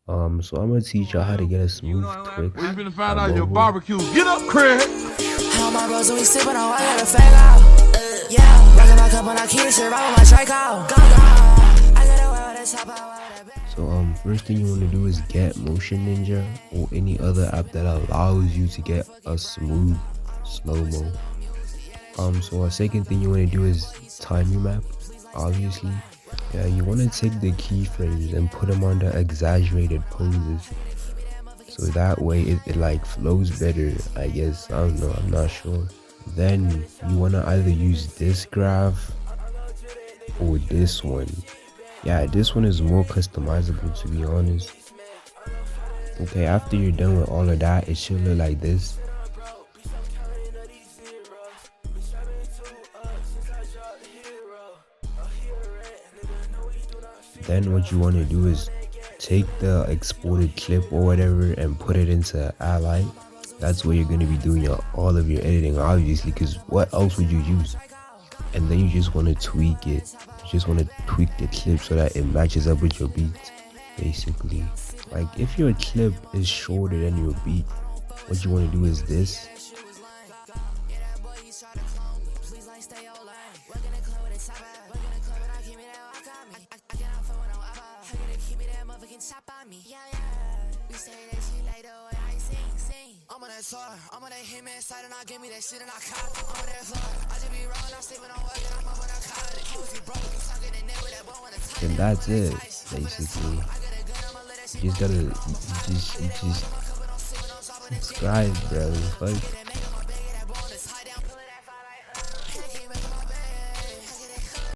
So I'm gonna teach y'all how to get a smooth Twix We finna find on out your mobile. barbecue. Get up, Craig. How my bros we sippin' on, I gotta fake out. Yeah, rockin' my cup when I keep it shit right with my strike out. Go, go. I gotta wear with a top out. So first thing you want to do is get Motion Ninja or any other app that allows you to get a smooth slow-mo. So a second thing you want to do is time remap, obviously. Yeah, you want to take the keyframes and put them under exaggerated poses. So that way it like flows better, I guess. I don't know, I'm not sure. Then you want to either use this graph or this one. Yeah, this one is more customizable, to be honest. Okay, after you're done with all of that, it should look like this. Then what you want to do is take the exported clip or whatever and put it into alight. That's where you're going to be doing all of your editing, obviously, because what else would you use? And then you just want to tweak it. You just want to tweak the clip so that it matches up with your beat, basically. Like if your clip is shorter than your beat, what you want to do is this. And that's it, basically. You just gotta, you just subscribe, bro. Fuck.